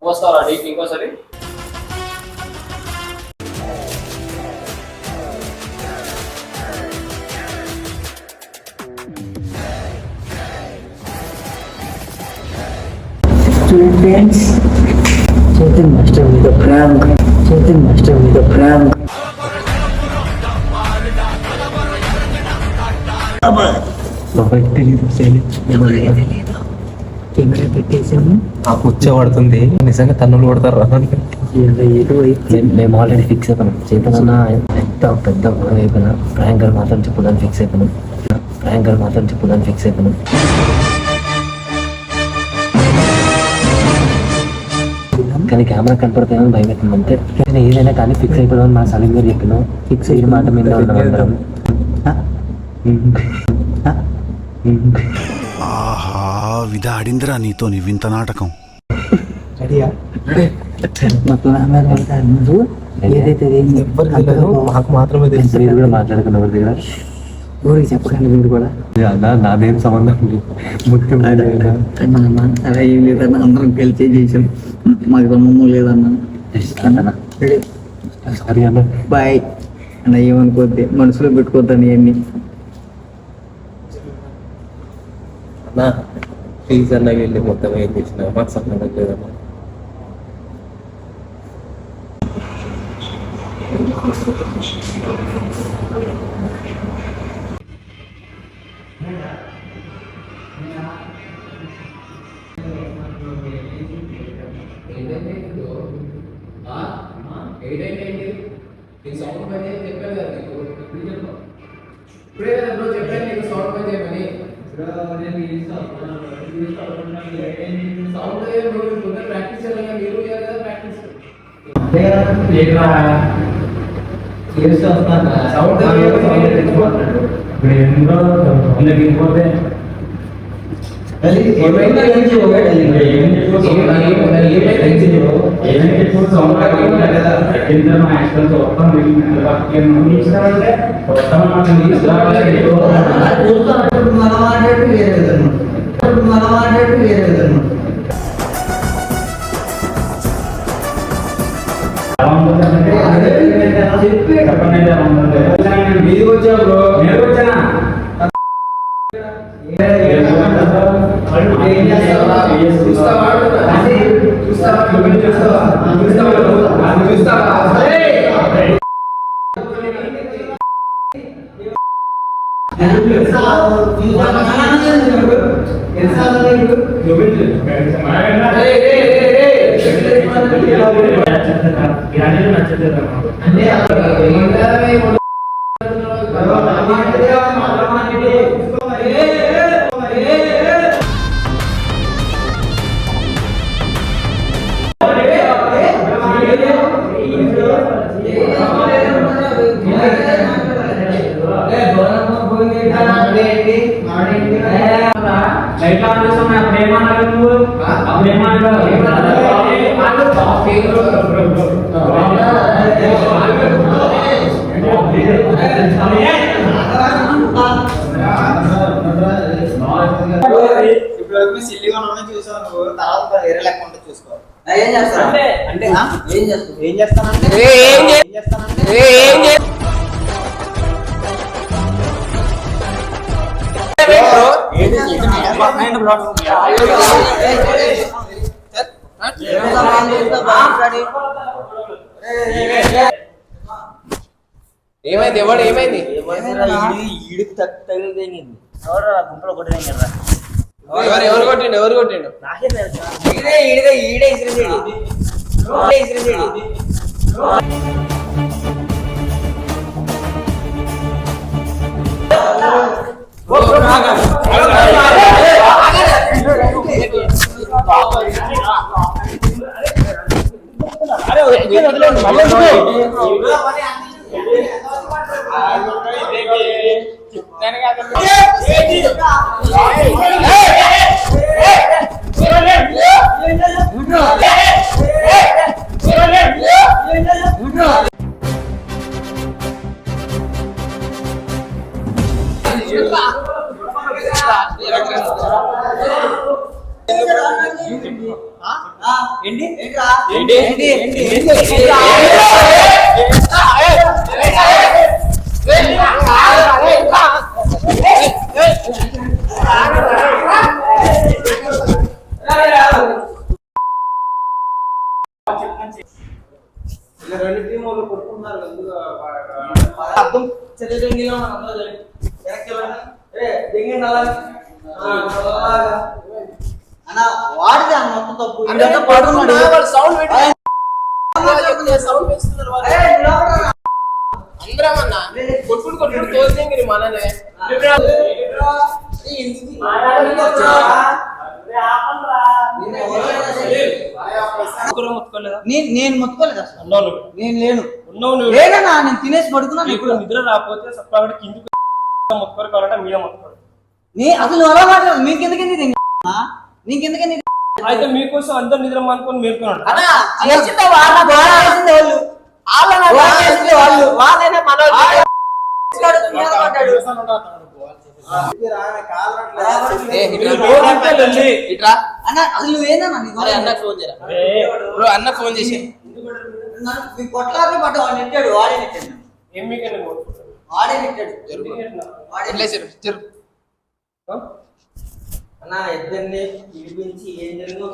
వస్తారా డీప్ ఇంకోసారి? Students, Chetan master with a prank. Chetan master with a prank. Camera పెట్టేసాము. వచ్చే పడుతుంది నిజంగా తన్నులు కొడతారు. మేము ఆల్రెడీ ఫిక్స్ అయిపోయినాం. చేతనన్నా ఎంత పెద్ద గొడవ అయిపోయినా ప్రాంకర్ మాత్రం చెప్పుదని ఫిక్స్ అయిపోయినాం. కానీ కెమెరా కనపడుతుందని భయం అవుతుంది అంతే. ఏదైనా కానీ ఫిక్స్ అయిపోవడం మా సలీం గారు చెప్పినాం. ఫిక్స్ అయిన మాట మీద ఉన్నాం అందరం. ఆహా విధాడిందిరా నీతో నీ వింత నాటకం. ఏదైతే మాకు మాత్రమే తెలుసు. మీరు కూడా మాట్లాడుకున్న దగ్గర ఊరికి చెప్పకండి. మీరు కూడా నాదేం సంబంధం ముఖ్యం అలా ఏం లేదన్నా, అందరం కలిసి చేసాం. మాకు సంబంధం లేదన్నా. సరే అన్న బాయ్ అన్న. ఏమనుకోద్ది, మనసులో పెట్టుకోద్దని అన్ని. అన్నా ప్లీజ్ అన్న వెళ్ళి మొత్తం ఏం చేసిన మాకు సంబంధం లేదన్నా. ఇప్పుడే కదా బ్రో చెప్పాను నీకు సౌండ్ పని చేయమని. సౌండ్ పొద్దున ప్రాక్టీస్ చేయాలి. మీరు చేయాలి కదా ప్రాక్టీస్. సౌండ్ మీది వచ్చా బ్రో, నేను వచ్చానా? సిల్లిగా చూసాను. తర్వాత వేరే లెక్క ఉంటే చూసుకో. ఏం చేస్తానంటే ఏమైంది? ఎవడు ఏమైంది? ఈడికి తగిలింది. గుంపులో కొట్టిన ఎవరు కొట్టిండు? ఈడే ఇసిరేసాడు. రెండు టీం వాళ్ళు కొట్టుకుంటున్నారు అర్థం చెల్లెంగిలో అన్న వాడితే మొత్తం తప్పు అందరమన్నా కొట్టుడు కొట్టుడు తోసేంగిరి మననే నేను మొత్తుకోలేదు అసలు నేను లేను లేదన్నా నేను తినేసి పడుకున్నాను ఇప్పుడు నిద్ర రాకపోతే సప్లాగడ కిందికి మొత్తుకోరు కావాలంటే మీద మొత్తుకోరు అసలు అలా మాట్లాడదు మీకెందుకండి నీకెందుకండి అయితే మీకోసం అందరు నిద్ర అనుకొని మేల్కొన్నాడు వాళ్ళైనా మన అన్న ఫోన్ చేసి కొట్లాడి పడ్డ వాడు నెట్టాడు వాడే నెట్టాడు ఏం మీకన్నా వాడే నెట్టాడు అన్న ఇద్దరిని పిలిపించి ఏం జరిగిందో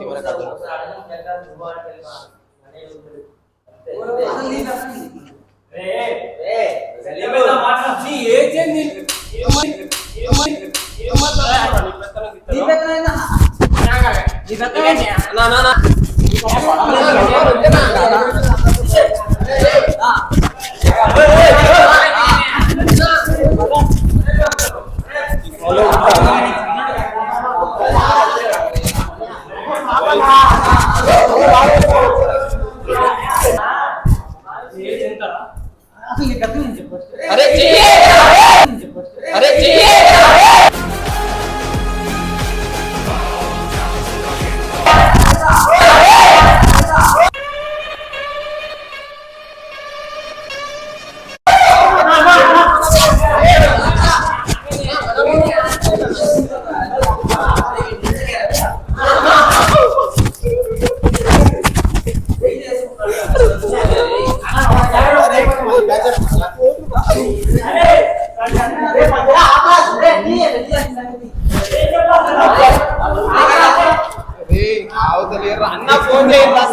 అన్న ఫోన్ చేయరా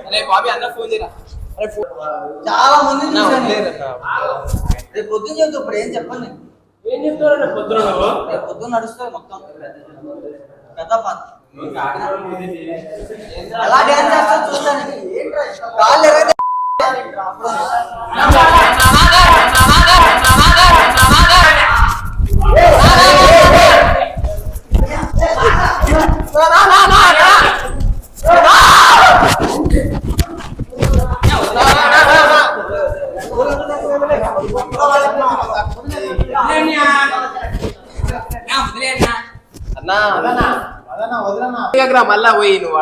అరే బాబీ అన్న ఫోన్ చేయరా చాలా మంది రేపు పొద్దున్న చెబుతా ఇప్పుడు ఏం చెప్పండి ఏం చెప్తారు పొద్దున రేపు పొద్దున్న నడుస్తుంది మొత్తం కథ ఎలా డ్యాన్స్ చేస్తా చూస్తాను కాళ్ళు ఎరగ మళ్ళా పోయి నువ్వు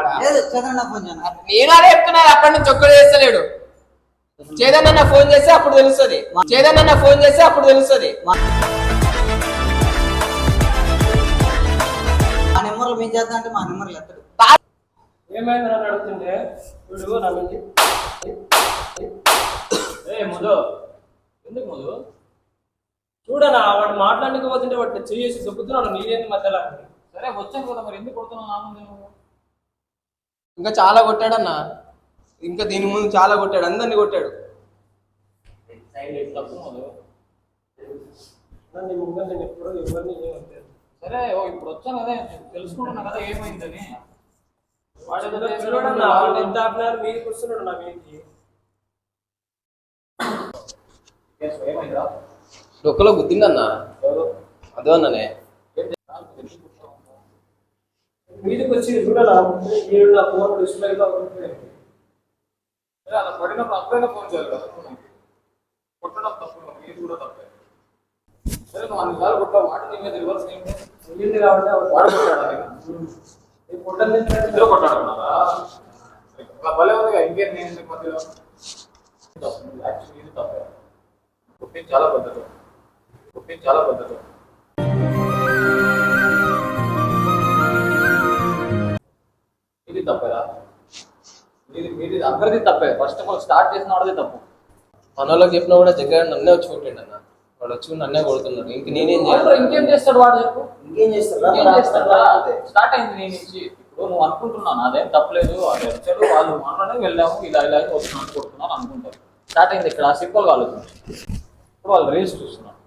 నేను అదే చెప్తున్నా అప్పటి నుంచి ఒక్కడు చేస్తలేడు చేదన్న ఫోన్ చేస్తే అప్పుడు తెలుస్తుంది మా నెంబర్లు మేము చేద్దాం అంటే మా నెంబర్లు ఎత్తడు ఏమైంది నన్ను అడుగుతుంటే ఇప్పుడు నా నుంచి మధు ఎందుకు మధు చూడనా వాడు మాట్లాడకపోతుంటే వాడు చేసి దొక్కుతున్నాడు నీదేంది మధ్యలో సరే వచ్చాను కదా మరి ఎందుకు కొడుతున్నావు నా ముందు ఇంకా చాలా కొట్టాడన్నా ఇంకా దీని ముందు చాలా కొట్టాడు అందరిని కొట్టాడు తప్పు మధు నీ ముందు నేను ఎప్పుడు ఎవరిని ఏమంటారు సరే ఇప్పుడు వచ్చాను కదా తెలుసుకుంటున్నా కదా ఏమైందని వాడు ఎంత ఆపినారు మీరు కూర్చున్నాడు నా మీదకి డొక్కలో గుద్దిండన్నా అదో అన్ననే మీదకి వచ్చి చూడాలా మీరు నా ఫోన్ డిస్ప్లేగా అలా పడినప్పుడు అప్పుడైనా ఫోన్ చేయాలి కదా కొట్టడం తప్పు మీరు కూడా తప్పే సరే నువ్వు అన్ని సార్లు కొట్టావు మాట నీ మీద రివర్స్ ఏంటి కాబట్టి వాడు కొట్టాడు కొట్టని ఇద్దరు కొట్టాడుకున్నారా భలే ఉందిగా ఇంకేం నేను ఎందుకు మధ్యలో యాక్చువల్లీ ఇది తప్పే కొట్టింది చాలా పద్ధతి తప్పేరా? మీది అందరిది తప్పే. ఫస్ట్ ఆఫ్ ఆల్ స్టార్ట్ చేసిన వాడిది తప్పు. మనలోకి చెప్పినా కూడా దగ్గర నన్నే వచ్చి కొట్టిండు అన్న. వాడు వచ్చి నన్నే కొడుతున్నాడు. నేనేం చేయాలి? ఇంకేం చేస్తాడు వాడు చెప్పు? ఇంకేం చేస్తాడు? స్టార్ట్ అయింది నీ నుంచి. ఇప్పుడు నువ్వు అనుకుంటున్నాను అదేం తప్పలేదు, అది వచ్చాడు వాళ్ళు మాట్లాడే వెళ్ళాము ఇలా ఇలా వస్తున్నాను అనుకుంటున్నాను అనుకుంటారు. స్టార్ట్ అయింది ఇక్కడ సింపుల్గా ఆలోచించారు. ఇప్పుడు వాళ్ళు రైజ్ చూస్తున్నారు.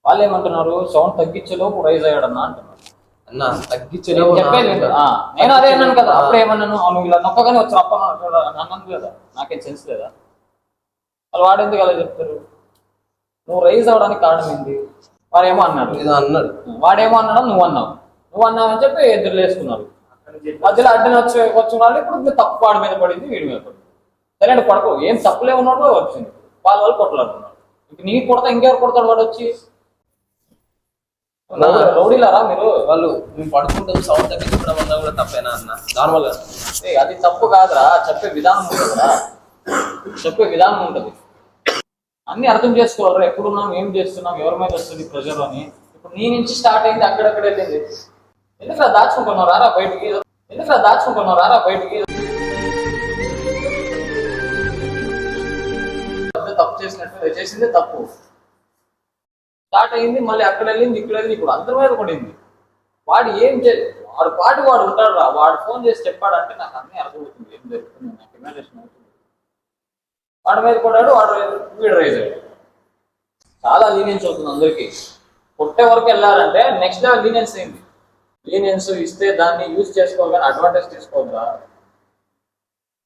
వాళ్ళు ఏమంటున్నారు, సౌండ్ తగ్గించేలోపు రైజ్ అయ్యాడన్నా అంటున్నారు. అన్న తగ్గించలేవు చెప్పేది నేను అదే అన్నాను కదా. అప్పుడు ఏమన్నాను, నువ్వు ఇలా నొక్కగానే వచ్చి అన్నాను లేదా? నాకేం సెన్స్ లేదా? వాళ్ళు వాడేందుకు అలా చెప్తారు? నువ్వు రైజ్ అవడానికి కారణం ఏంటి? వాడేమో అన్నాడు, ఏదో అన్నాడు, వాడేమో అన్నాడు, నువ్వు అన్నావు అని చెప్పి ఎదురు వేసుకున్నారు. మధ్యలో అడ్డని వచ్చి వాళ్ళు ఇప్పుడు తప్పు వాడి మీద పడింది, వీడి మీద పడింది. సరే అంటే పడకు, ఏం తప్పులే ఉన్నాడు వచ్చింది. వాళ్ళు కొట్లాడుతున్నారు. ఇంక నీ కొడతా ఇంకెవరు కొడతాడు వాడు వచ్చి? రౌడీలారా మీరు? వాళ్ళు మేము పడుకుంటాం సౌండ్ తగ్గించడం వల్ల కూడా తప్పేనా అన్న? నార్మల్ గా అది తప్పు కాదురా, చెప్పే విధానం ఉంటుందిరా. చెప్పే విధానం ఉంటుంది. అన్ని అర్థం చేసుకోవాలరా. ఎప్పుడున్నాం, ఏం చేస్తున్నాం, ఎవరి మీద వస్తుంది ప్రెషర్ అని. ఇప్పుడు నీ నుంచి స్టార్ట్ అయింది, అక్కడక్కడ వెళ్ళింది. ఎందుకు దాచుకుంటున్నావు రారా బయటికి? తప్పు చేసినట్టు చేసిందే తప్పు. స్టార్ట్ అయింది, మళ్ళీ అక్కడ వెళ్ళింది, ఇక్కడ వెళ్ళింది, ఇప్పుడు అందరి మీద పడింది. వాడు ఏం వాడు వాడు ఉంటాడు రా. వాడు ఫోన్ చేసి చెప్పాడంటే నాకు అన్నీ అర్థమవుతుంది ఏం జరుగుతుంది, నాకు ఇమాజినేషన్ అవుతుంది. వాడి మీద పడ్డాడు, వాడు వీడు రైజ్ అయ్యాడు. చాలా లీనియన్స్ అవుతుంది అందరికీ. కొట్టే వరకు వెళ్ళాలంటే నెక్స్ట్ లెవెల్ లీనియన్స్ అయింది. లీనియన్స్ ఇస్తే దాన్ని యూజ్ చేసుకోవాలి కానీ అడ్వాంటేజ్ తీసుకోవద్దా?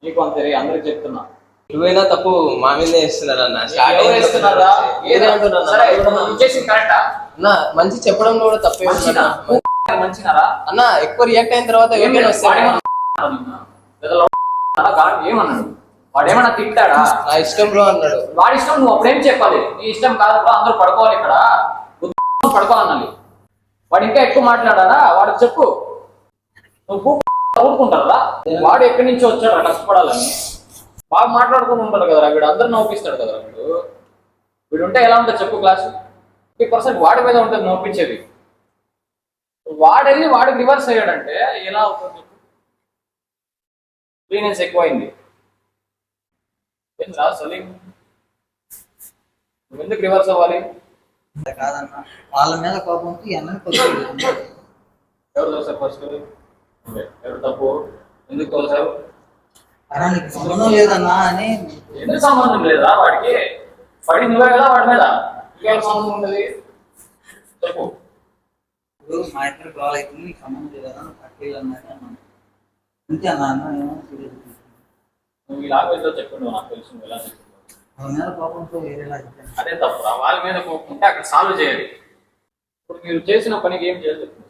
నీకు అంతే, అందరికి చెప్తున్నా. నువ్వైనా తప్పు మా మీదే వేస్తున్నారు అన్న. అన్న మంచి చెప్పడంలో కూడా తప్పే మంచినారా అన్న. ఎక్కువ రియాక్ట్ అయిన తర్వాత ఏమన్నాడు? వాడేమన్నా తిట్టాడా? నా ఇష్టం బ్రో అన్నాడు. వాడి ఇష్టం, నువ్వు అప్పుడేం చెప్పాలి? నీ ఇష్టం కాదు బ్రో, అందరూ పడుకోవాలి ఇక్కడ, పడుకోవాలన్నాలి. వాడు ఇంకా ఎక్కువ మాట్లాడారా? వాడికి చెప్పు. నువ్వు ఊరుకుంటారా? వాడు ఎక్కడి నుంచి వచ్చాడు కష్టపడాలని? బాగా మాట్లాడుకుని ఉంటాడు కదరా వీడు, అందరు నవ్విస్తాడు కదరా వీడు ఉంటే ఎలా ఉంటుంది చెప్పు? క్లాస్ 50% వాడి మీద ఉంటుంది నవ్వించేది. వాడెళ్ళి వాడికి రివర్స్ అయ్యాడంటే ఎలా అవుతుంది చెప్పు? లీనియన్స్ ఎక్కువైంది. ఏంద్రా సలీం, నువ్వు ఎందుకు రివర్స్ అవ్వాలి? కాదన్నా, వాళ్ళ మీద కోపంతో ఎవరు తోసారు ఫస్ట్? ఎవరు తప్పు? ఎందుకు తోసారు? నీకు సంబంధం లేదన్నా అని. ఎందుకు సంబంధం లేదా? వాడికి పడి నువ్వే కదా వాడి మీద, ఇంకెవరు సంబంధం ఉంటుంది చెప్పు? ఇప్పుడు మా ఇద్దరు గొడవ అవుతుంది, నీకు సంబంధం లేదన్నా, నువ్వు పట్టేది అన్నాడు అంతే అన్నా. నువ్వు ఈ లాంగ్వేజ్లో చెప్పిండు, నాకు తెలుసు నువ్వు ఎలా చెప్తున్నావు. వాళ్ళ మీద కోపంతో వేరేలా చెప్పాను. అదే తప్పు. వాళ్ళ మీద కోపంటే అక్కడ సాల్వ్ చేయాలి. ఇప్పుడు మీరు చేసిన పనికి ఏం చేయాలి చెప్పు?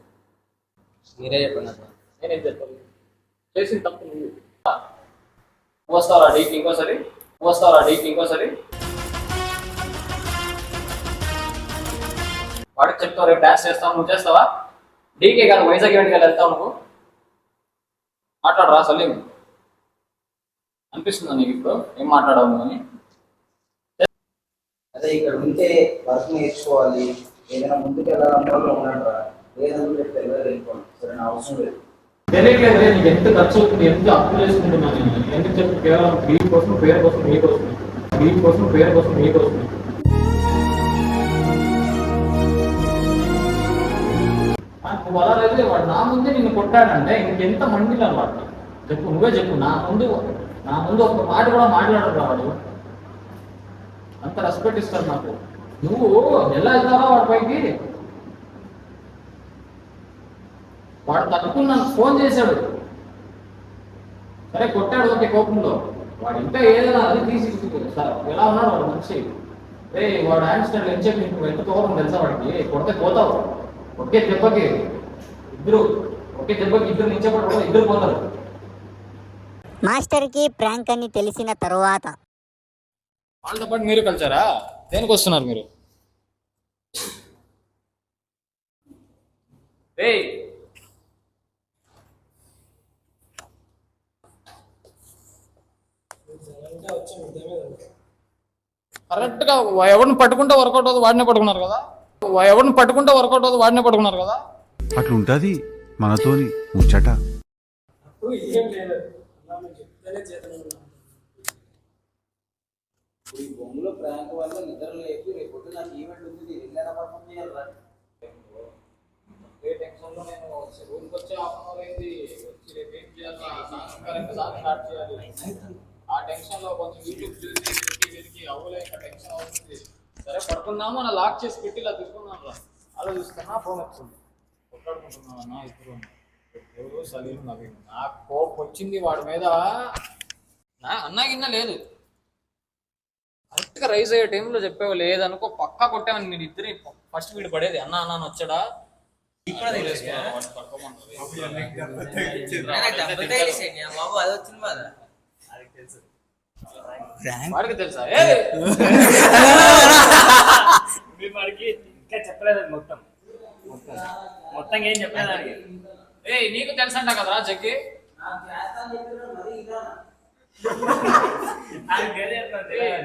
మీరే చెప్పండి అన్న. నేనేం చెప్పాలి? చేసిన తప్పు నువ్వు. వస్తావరా డీకి ఇంకోసారి? వాడికి చెప్తావు రేపు డాన్స్ చేస్తావు, నువ్వు చేస్తావా? డీకే కాదు, వైజాగ్ ఈవెంట్కి వెళ్తావు నువ్వు. మాట్లాడరా సలీం, అనిపిస్తుందా నీకు ఇప్పుడు ఏం మాట్లాడవు నువ్వు అని? అదే ఇక్కడ ఉంటే వర్క్ నేర్చుకోవాలి, ఏదైనా ముందుకు వెళ్ళాలన్నా ఉన్నాడు, లేదంటే వెళ్ళిపోవాలి. సరే నా అవసరం లేదు. తెలియట్లేదు నీకు ఎంత ఖర్చు అవుతుంది, ఎంత అప్పు చేసుకుంటున్నాను నేను. ఎందుకు చెప్పి కేవలం పేరు కోసం మీకోసం నువ్వు అలా అయితే వాడు నా ముందే నిన్ను కొట్టాడంటే ఇంకెంత మండిలు అన్నమాట. చెప్పు, నువ్వే చెప్పు. నా ముందు ఒక మాట కూడా మాట్లాడరు వాడు. అంత రెస్పెక్ట్ ఇస్తారు నాకు. నువ్వు ఎలా వెళ్తావా వాడి పైకి? వాడు తక్కువ నాకు ఫోన్ చేశాడు, సరే కొట్టాడు ఓకే కోపంలో. వాడు ఇంకా ఏదైనా అది తీసి సార్ ఎలా ఉన్నాడు వాడు మంచి. వాడు యాక్సిడెంట్ ఏం చెప్పి నువ్వు ఎంత కోపం తెలుసా వాడికి? కొడితే పోతావు. ఒకే దెబ్బకి ఇద్దరు నిలిచేపడు, ఇద్దరు పోతారు. మాస్టర్కి ప్రాంక్ అని తెలిసిన తరువాత వాళ్ళతో పాటు మీరు కలిసారా? దేనికి వస్తున్నారు మీరు? కరెక్ట్ గా ఎవరిని పట్టుకుంటే వర్కౌట్ అవుతుంది వాడినే పట్టుకున్నారు కదా. అట్లుంటది మనతోని ముచ్చట. ఏం లేదు అన్నా నువ్వు చెప్తేనే చేతన ఉన్నా. ఈ బొమ్మలో ప్రాంక్ వల్ల నిద్ర లేపు రేపు నాకు ఈవెంట్ ఉంది నేను వెళ్ళాను పర్ఫామ్ చేయాలి. ఏ టెన్షన్లో నేను రూమ్కి వచ్చి హాఫ్ అన్ అవర్ అయింది వచ్చి రేపు ఏం చేయాలి స్టార్ట్ చేయాలి. ఆ టెన్షన్లో కొంచెం యూట్యూబ్ చూసి వెతికి అవ్వలే ఇంకా టెన్షన్ అవుతుంది. సరే పడుకుందాము అలా లాక్ చేసి పెట్టి ఇలా తీసుకున్నాను రా. అలా చూస్తున్నా ఫోన్ వచ్చింది. కొట్లాడుకుంటున్నాను అన్న ఇప్పుడు ఎవరు సలీం నవీన్. నాకు కోపం వచ్చింది వాడి మీద. నా అన్నా గిన్న లేదు కరెక్ట్గా రైజ్ అయ్యే టైంలో చెప్పావు లేదనుకో పక్కా కొట్టామని మీరు ఇద్దరి ఫస్ట్ వీడు పడేది అన్న అన్న వచ్చాడా వాడికి తెలుసా వాడికి ఇంకా చెప్పలేదు మొత్తం మొత్తం ఏం చెప్పలేదు. ఏ నీకు తెలుసంట కదరా జగ్గి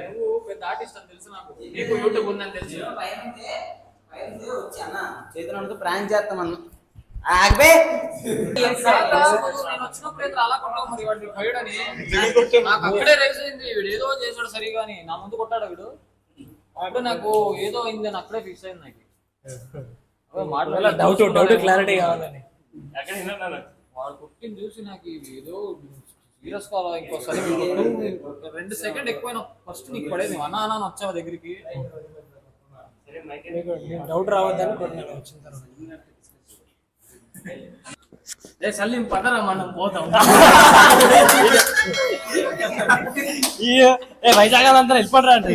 నువ్వు పెద్ద ఆర్టిస్ట్ అని తెలుసు నాకు. నీకు యూట్యూబ్ ఉందని తెలుసు. వచ్చి అన్న చేతులు ప్రాంక్ చేస్తామన్నా ఆగబే వచ్చినప్పుడు అలా కొట్టావు మరి వాడిని భయుడని నాకు అక్కడే రైజ్ అయింది. వీడు ఏదో చేశాడు సరిగా అని నా ముందు కొట్టాడు వీడు. అప్పుడు నాకు ఏదో అయింది అని అక్కడే ఫిక్స్ అయింది. నాకు మాట్లాడాలి డౌట్ క్లారిటీ కావాలని వాడు కొట్టింది చూసి నాకు ఏదో సీరియస్ కావాలా ఇంకోసారి 2 సెకండ్ ఎక్కువైనా ఫస్ట్ నీకు పడేది అన్నా అన్న వచ్చావా దగ్గరికి డౌట్ రావద్దని కొట్టినాడు వచ్చిన తర్వాత. సలీం పదరా మనం పోతాం. వైజాగ్ అంతా వెళ్ళిపోతారా అంటే